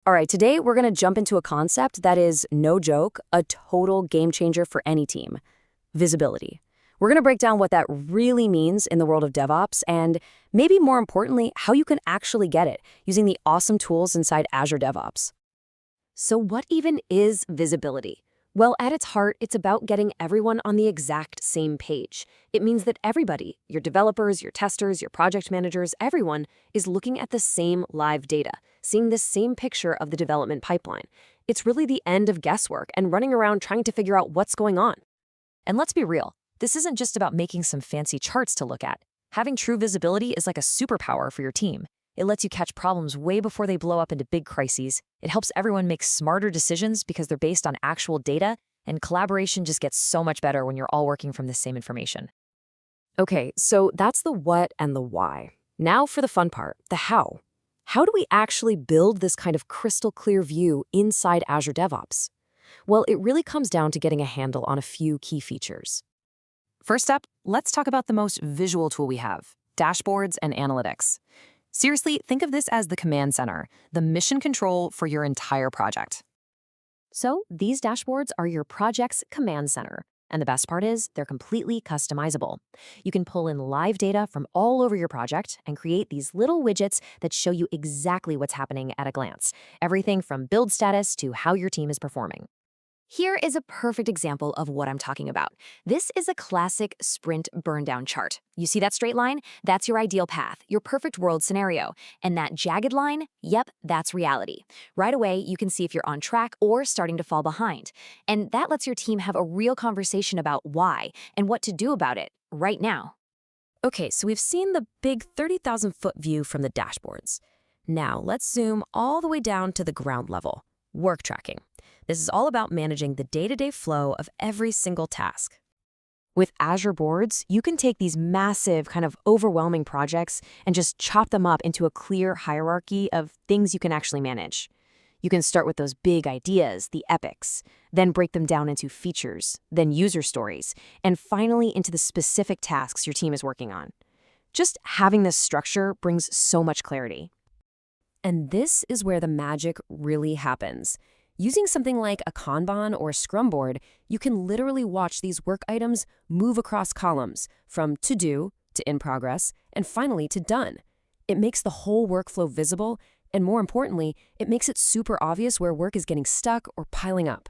All right, today we're going to jump into a concept that is, no joke, a total game changer for any team: visibility. We're going to break down what that really means in the world of DevOps and, maybe more importantly, how you can actually get it using the awesome tools inside Azure DevOps. So what even is visibility? Well, at its heart, it's about getting everyone on the exact same page. It means that everybody, your developers, your testers, your project managers, everyone is looking at the same live data, seeing the same picture of the development pipeline. It's really the end of guesswork and running around trying to figure out what's going on. And let's be real, this isn't just about making some fancy charts to look at. Having true visibility is like a superpower for your team. It lets you catch problems way before they blow up into big crises. It helps everyone make smarter decisions because they're based on actual data, and collaboration just gets so much better when you're all working from the same information. Okay, so that's the what and the why. Now for the fun part, the how. How do we actually build this kind of crystal clear view inside Azure DevOps? Well, it really comes down to getting a handle on a few key features. First up, let's talk about the most visual tool we have: dashboards and analytics. Seriously, think of this as the command center, the mission control for your entire project. So these dashboards are your project's command center. And the best part is they're completely customizable. You can pull in live data from all over your project and create these little widgets that show you exactly what's happening at a glance. Everything from build status to how your team is performing. Here is a perfect example of what I'm talking about. This is a classic sprint burndown chart. You see that straight line? That's your ideal path, your perfect world scenario. And that jagged line? Yep, that's reality. Right away, you can see if you're on track or starting to fall behind. And that lets your team have a real conversation about why and what to do about it right now. Okay, so we've seen the big 30,000-foot view from the dashboards. Now let's zoom all the way down to the ground level: work tracking. This is all about managing the day-to-day flow of every single task. With Azure boards, you can take these massive, kind of overwhelming projects and just chop them up into a clear hierarchy of things you can actually manage. You can start with those big ideas, the epics, then break them down into features, then user stories, and finally into the specific tasks your team is working on. Just having this structure brings so much clarity. And this is where the magic really happens. Using something like a Kanban or a Scrum board, you can literally watch these work items move across columns, from to do to in progress, and finally to done. It makes the whole workflow visible, and more importantly, it makes it super obvious where work is getting stuck or piling up.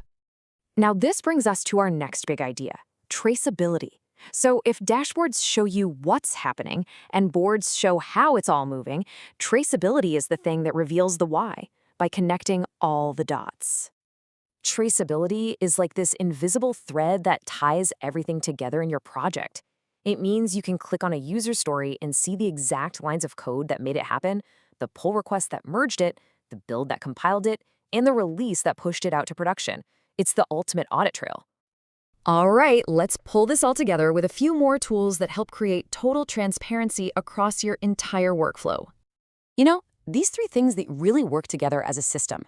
Now this brings us to our next big idea: traceability. So if dashboards show you what's happening and boards show how it's all moving, traceability is the thing that reveals the why, by connecting all the dots. Traceability is like this invisible thread that ties everything together in your project. It means you can click on a user story and see the exact lines of code that made it happen, the pull request that merged it, the build that compiled it, and the release that pushed it out to production. It's the ultimate audit trail. All right, let's pull this all together with a few more tools that help create total transparency across your entire workflow. These three things that really work together as a system.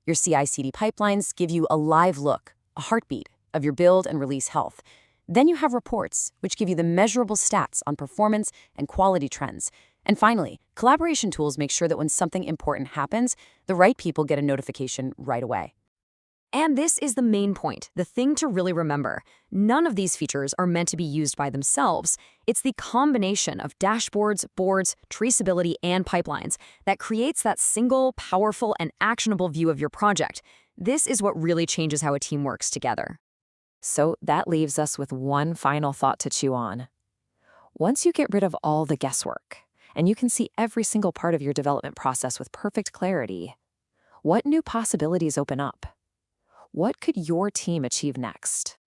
Your CI/CD pipelines give you a live look, a heartbeat of your build and release health. Then you have reports, which give you the measurable stats on performance and quality trends. And finally, collaboration tools make sure that when something important happens, the right people get a notification right away. And this is the main point, the thing to really remember. None of these features are meant to be used by themselves. It's the combination of dashboards, boards, traceability, and pipelines that creates that single, powerful, and actionable view of your project. This is what really changes how a team works together. So that leaves us with one final thought to chew on. Once you get rid of all the guesswork, and you can see every single part of your development process with perfect clarity, what new possibilities open up? What could your team achieve next?